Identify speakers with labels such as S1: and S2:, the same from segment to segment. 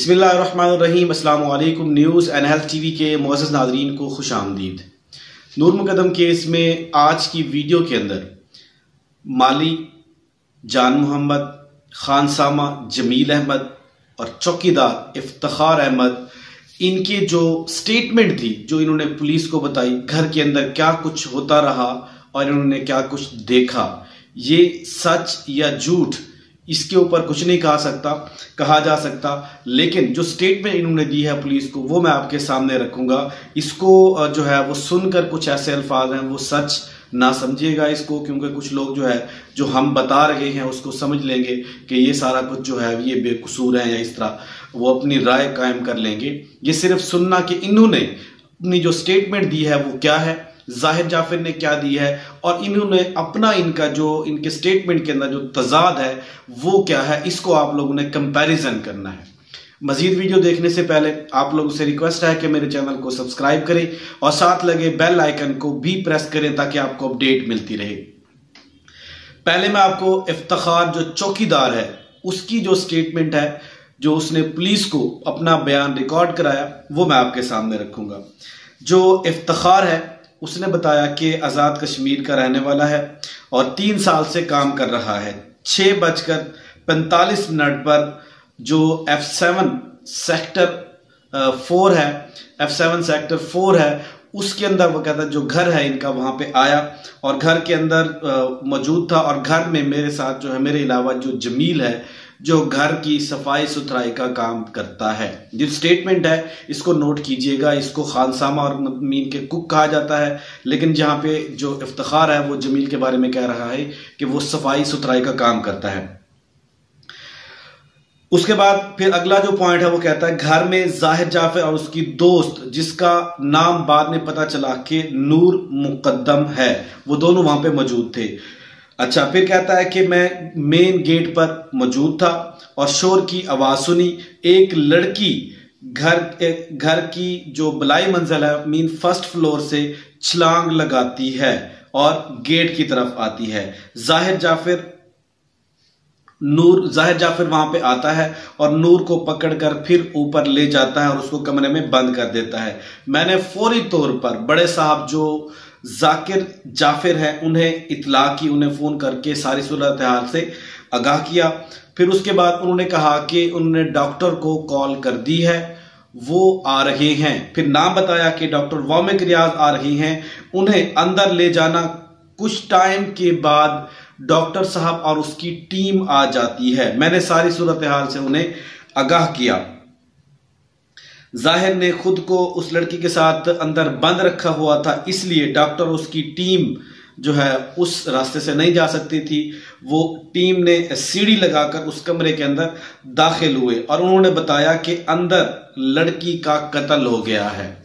S1: बिस्मिल्लाहिर्रहमानिर्रहीम। अस्सलाम वालेकुम। न्यूज़ एंड हेल्थ टीवी के मुअज़्ज़ज़ नाज़रीन को खुश आमदीद। नूर मुकद्दम केस में आज की वीडियो के अंदर माली, जान मोहम्मद, खानसामा जमील अहमद और चौकीदार इफ्तिखार अहमद, इनके जो स्टेटमेंट थी जो इन्होंने पुलिस को बताई, घर के अंदर क्या कुछ होता रहा और इन्होंने क्या कुछ देखा, ये सच या झूठ इसके ऊपर कुछ नहीं कहा जा सकता, लेकिन जो स्टेटमेंट इन्होंने दी है पुलिस को वो मैं आपके सामने रखूंगा। इसको जो है वो सुनकर कुछ ऐसे अल्फाज हैं वो सच ना समझिएगा इसको, क्योंकि कुछ लोग जो है जो हम बता रहे हैं उसको समझ लेंगे कि ये सारा कुछ जो है ये बेकसूर है या इस तरह वो अपनी राय कायम कर लेंगे। ये सिर्फ सुनना कि इन्होंने अपनी जो स्टेटमेंट दी है वो क्या है, जाहिर जाफिर ने क्या दी है और इन्होंने अपना इनका जो इनके स्टेटमेंट के अंदर जो तजाद है वो क्या है, इसको आप लोगों ने कंपैरिजन करना है। मजीद वीडियो देखने से पहले आप लोगों से रिक्वेस्ट है कि मेरे चैनल को सब्सक्राइब करें और साथ लगे बेल आइकन को भी प्रेस करें ताकि आपको अपडेट मिलती रहे। पहले मैं आपको इफ्तिखार जो चौकीदार है उसकी जो स्टेटमेंट है, जो उसने पुलिस को अपना बयान रिकॉर्ड कराया, वो मैं आपके सामने रखूंगा। जो इफ्तिखार है उसने बताया कि आज़ाद कश्मीर का रहने वाला है और 3 साल से काम कर रहा है। 6:45 पर जो F7 सेक्टर 4 है, F7 सेक्टर 4 है, उसके अंदर वो कहता है जो घर है इनका वहां पे आया और घर के अंदर मौजूद था और घर में मेरे साथ जो है मेरे अलावा जो जमील है जो घर की सफाई सुथराई का काम करता है। जो स्टेटमेंट है इसको नोट कीजिएगा, इसको खानसामा और मीन के कुक कहा जाता है, लेकिन जहां पे जो इफ्तिखार है वो जमील के बारे में कह रहा है कि वो सफाई सुथराई का काम करता है। उसके बाद फिर अगला जो पॉइंट है वो कहता है घर में जाहिर जाफिर और उसकी दोस्त जिसका नाम बाद में पता चला कि नूर मुकद्दम है, वो दोनों वहां पे मौजूद थे। अच्छा, फिर कहता है कि मैं मेन गेट पर मौजूद था और शोर की आवाज सुनी। एक लड़की घर की जो बलाई मंजिल है मीन फर्स्ट फ्लोर से छलांग लगाती है और गेट की तरफ आती है। जाहिर जाफिर वहां पे आता है और नूर को पकड़कर फिर ऊपर ले जाता है और उसको कमरे में बंद कर देता है। मैंने फौरी तौर पर बड़े साहब जो जाकिर जाफिर है उन्हें इतला की, उन्हें फोन करके सारी सूरत हाल से आगाह किया। फिर उसके बाद उन्होंने कहा कि उन्होंने डॉक्टर को कॉल कर दी है, वो आ रहे हैं। फिर नाम बताया कि डॉक्टर वामिक रियाज आ रही हैं, उन्हें अंदर ले जाना। कुछ टाइम के बाद डॉक्टर साहब और उसकी टीम आ जाती है। मैंने सारी सूरत हाल से उन्हें आगाह किया। जाहिर ने खुद को उस लड़की के साथ अंदर बंद रखा हुआ था, इसलिए डॉक्टर उसकी टीम जो है उस रास्ते से नहीं जा सकती थी। वो टीम ने सीढ़ी लगाकर उस कमरे के अंदर दाखिल हुए और उन्होंने बताया कि अंदर लड़की का कत्ल हो गया है।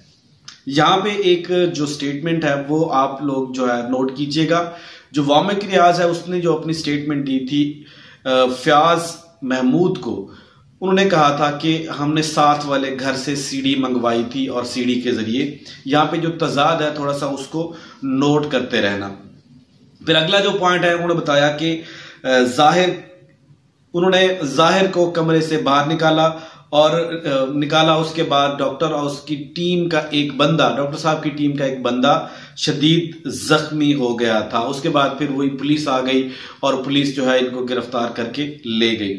S1: यहां पे एक जो स्टेटमेंट है वो आप लोग जो है नोट कीजिएगा। जो वामिक रियाज है उसने जो अपनी स्टेटमेंट दी थी फयाज महमूद को, उन्होंने कहा था कि हमने साथ वाले घर से सीढ़ी मंगवाई थी और सीढ़ी के जरिए, यहाँ पे जो तजाद है थोड़ा सा उसको नोट करते रहना। फिर अगला जो पॉइंट है उन्होंने बताया कि उन्होंने जाहिर को कमरे से बाहर निकाला उसके बाद डॉक्टर और उसकी टीम का एक बंदा, डॉक्टर साहब की टीम का एक बंदा शदीद जख्मी हो गया था। उसके बाद फिर वही पुलिस आ गई और पुलिस जो है इनको गिरफ्तार करके ले गई।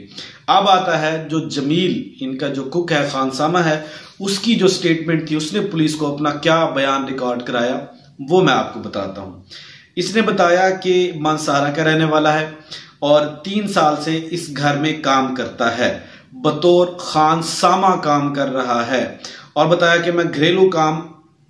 S1: अब आता है जो जमील इनका जो कुक है, खानसामा है, उसकी जो स्टेटमेंट थी, उसने पुलिस को अपना क्या बयान रिकॉर्ड कराया वो मैं आपको बताता हूं। इसने बताया कि मानसारा का रहने वाला है और 3 साल से इस घर में काम करता है, बतौर खानसामा काम कर रहा है और बताया कि मैं घरेलू काम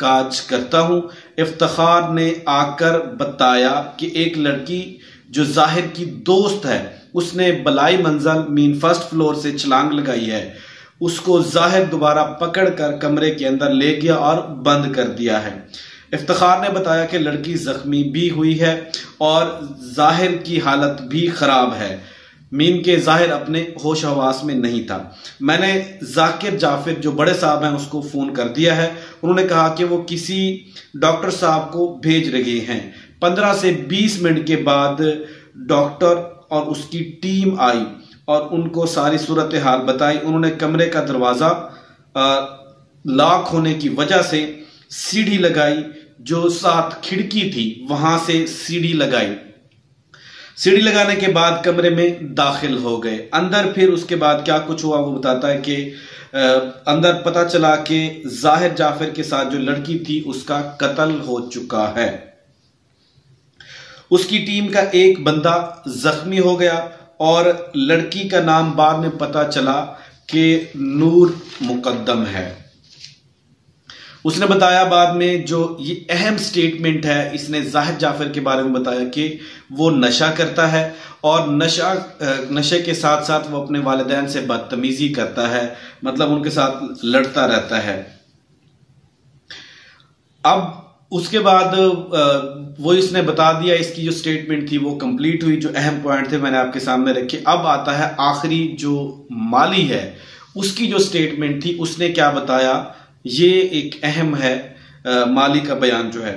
S1: काज करता हूं। इफ्तिखार ने आकर बताया कि एक लड़की जो जाहिर की दोस्त है उसने बलाई मंजिल मीन फर्स्ट फ्लोर से छलांग लगाई है, उसको जाहिर दोबारा पकड़कर कमरे के अंदर ले गया और बंद कर दिया है। इफ्तिखार ने बताया कि लड़की जख्मी भी हुई है और जाहिर की हालत भी खराब है, मीन के जाहिर अपने होश हवास में नहीं था। मैंने जाकिर जाफिर जो बड़े साहब हैं उसको फोन कर दिया है, उन्होंने कहा कि वो किसी डॉक्टर साहब को भेज रहे हैं। 15 से 20 मिनट के बाद डॉक्टर और उसकी टीम आई और उनको सारी सूरत हाल बताई। उन्होंने कमरे का दरवाजा लॉक होने की वजह से सीढ़ी लगाई, जो साथ खिड़की थी वहां से सीढ़ी लगाई। सीढ़ी लगाने के बाद कमरे में दाखिल हो गए अंदर। फिर उसके बाद क्या कुछ हुआ वो बताता है कि अंदर पता चला कि जाहिर जाफर के साथ जो लड़की थी उसका कत्ल हो चुका है। उसकी टीम का एक बंदा जख्मी हो गया और लड़की का नाम बाद में पता चला कि नूर मुकद्दम है। उसने बताया बाद में, जो ये अहम स्टेटमेंट है, इसने जाहिर जाफर के बारे में बताया कि वो नशा करता है और नशे के साथ साथ वो अपने वालिदैन से बदतमीजी करता है, मतलब उनके साथ लड़ता रहता है। अब उसके बाद वो इसने बता दिया, इसकी जो स्टेटमेंट थी वो कंप्लीट हुई। जो अहम पॉइंट थे मैंने आपके सामने रखे। अब आता है आखिरी, जो माली है उसकी जो स्टेटमेंट थी उसने क्या बताया, ये एक अहम है। माली का बयान जो है,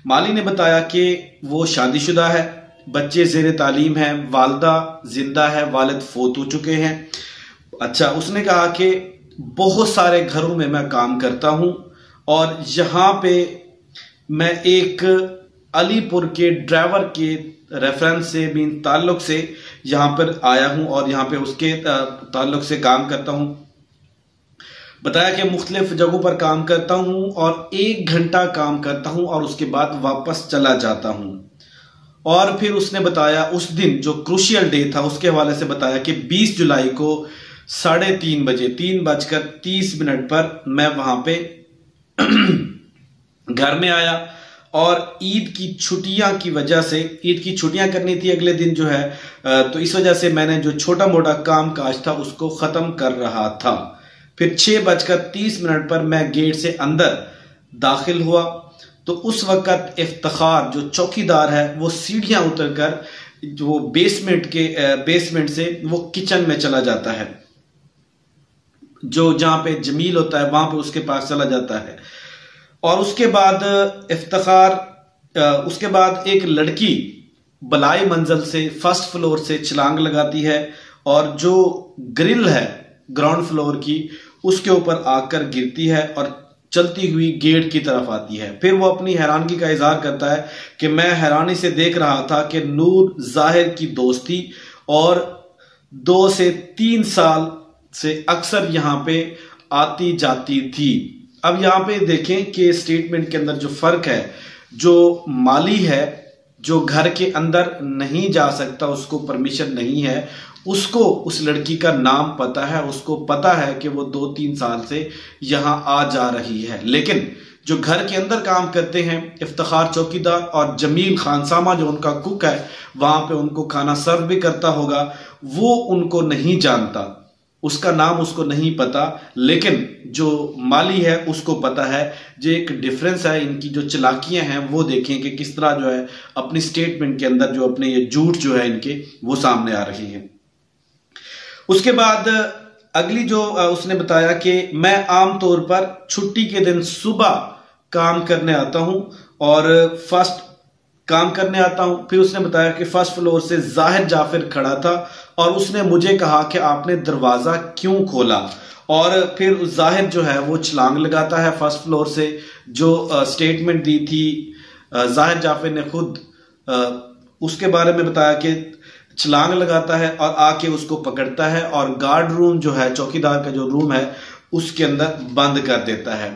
S1: माली ने बताया कि वो शादीशुदा है, बच्चे ज़ेरे तालीम हैं, वालदा जिंदा है, वालिद फोत हो चुके हैं। अच्छा, उसने कहा कि बहुत सारे घरों में मैं काम करता हूं और यहाँ पे मैं एक अलीपुर के ड्राइवर के रेफरेंस से भी ताल्लुक से यहाँ पर आया हूँ और यहाँ पे उसके ताल्लुक से काम करता हूँ। बताया कि मुख्तलिफ जगहों पर काम करता हूँ और 1 घंटा काम करता हूँ और उसके बाद वापस चला जाता हूँ। और फिर उसने बताया उस दिन जो क्रूशियल डे था उसके हवाले से बताया कि 20 जुलाई को 3:30 बजे 3:30 पर मैं वहां पे घर में आया और ईद की छुट्टियां की वजह से, ईद की छुट्टियां करनी थी अगले दिन जो है, तो इस वजह से मैंने जो छोटा मोटा काम काज था उसको खत्म कर रहा था। फिर 6:30 पर मैं गेट से अंदर दाखिल हुआ तो उस वक्त इफ्तिखार जो चौकीदार है वो सीढ़ियां उतरकर जो बेसमेंट से वो किचन में चला जाता है, जो जहां पे जमील होता है वहां पे उसके पास चला जाता है। और उसके बाद एक लड़की बलाई मंजिल से फर्स्ट फ्लोर से छलांग लगाती है और जो ग्रिल है ग्राउंड फ्लोर की उसके ऊपर आकर गिरती है और चलती हुई गेट की तरफ आती है। फिर वो अपनी हैरानगी का इजहार करता है कि मैं हैरानी से देख रहा था कि नूर जाहिर की दोस्त थी और 2 से 3 साल से अक्सर यहां पे आती जाती थी। अब यहां पे देखें कि स्टेटमेंट के अंदर जो फर्क है, जो माली है जो घर के अंदर नहीं जा सकता, उसको परमिशन नहीं है, उसको उस लड़की का नाम पता है, उसको पता है कि वो 2-3 साल से यहां आ जा रही है। लेकिन जो घर के अंदर काम करते हैं, इफ्तिखार चौकीदार और जमील खानसामा जो उनका कुक है, वहां पे उनको खाना सर्व भी करता होगा, वो उनको नहीं जानता, उसका नाम उसको नहीं पता। लेकिन जो माली है उसको पता है। जो एक डिफरेंस है, इनकी जो चालाकियां हैं वो देखें कि किस तरह जो है अपनी स्टेटमेंट के अंदर जो अपने ये झूठ जो है इनके वो सामने आ रही है। उसके बाद अगली जो उसने बताया कि मैं आमतौर पर छुट्टी के दिन सुबह काम करने आता हूं और काम करने आता हूं। फिर उसने बताया कि फर्स्ट फ्लोर से जाहिर जाफिर खड़ा था और उसने मुझे कहा कि आपने दरवाजा क्यों खोला, और फिर जाहिर जो है वो छलांग लगाता है फर्स्ट फ्लोर से। जो स्टेटमेंट दी थी जाहिर जाफिर ने खुद उसके बारे में बताया कि छलांग लगाता है और आके उसको पकड़ता है और गार्ड रूम जो है, चौकीदार का जो रूम है, उसके अंदर बंद कर देता है।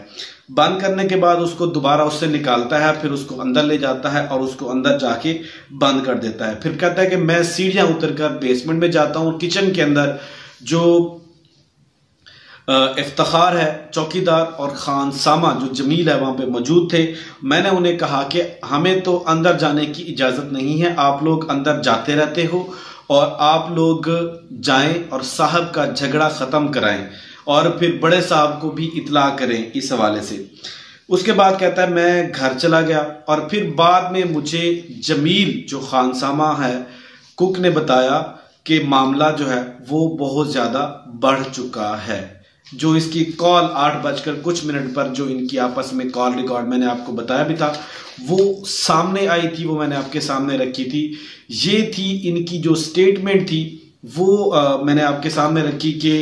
S1: बंद करने के बाद उसको दोबारा उससे निकालता है, फिर उसको अंदर ले जाता है और उसको अंदर जाके बंद कर देता है। फिर कहता है कि मैं सीढ़ियां उतरकर बेसमेंट में जाता हूं। किचन के अंदर जो इफ्तिखार है चौकीदार और खान सामा जो जमील है वहां पे मौजूद थे। मैंने उन्हें कहा कि हमें तो अंदर जाने की इजाजत नहीं है, आप लोग अंदर जाते रहते हो और आप लोग जाएं और साहब का झगड़ा खत्म कराएं और फिर बड़े साहब को भी इतला करें इस हवाले से। उसके बाद कहता है मैं घर चला गया और फिर बाद में मुझे जमील जो खानसामा है कुक ने बताया कि मामला जो है वो बहुत ज्यादा बढ़ चुका है। जो इसकी कॉल 8:00 पर जो इनकी आपस में कॉल रिकॉर्ड मैंने आपको बताया भी था वो सामने आई थी, वो मैंने आपके सामने रखी थी। ये थी इनकी जो स्टेटमेंट थी वो मैंने आपके सामने रखी कि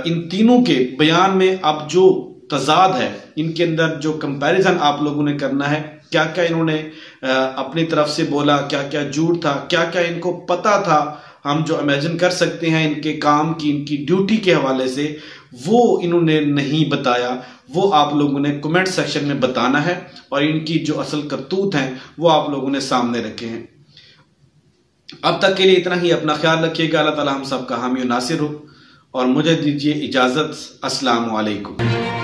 S1: इन तीनों के बयान में अब जो तजाद है, इनके अंदर जो कंपैरिजन आप लोगों ने करना है, क्या क्या इन्होंने अपनी तरफ से बोला, क्या क्या झूठ था, क्या क्या इनको पता था, हम जो इमेजिन कर सकते हैं इनके काम की, इनकी ड्यूटी के हवाले से, वो इन्होंने नहीं बताया। वो आप लोगों ने कमेंट सेक्शन में बताना है और इनकी जो असल करतूत हैं वो आप लोगों ने सामने रखे हैं। अब तक के लिए इतना ही। अपना ख्याल रखिएगा। अल्लाह ताला हम सब का हामी और नासिर हो, और मुझे दीजिए इजाजत। अस्सलाम वालेकुम।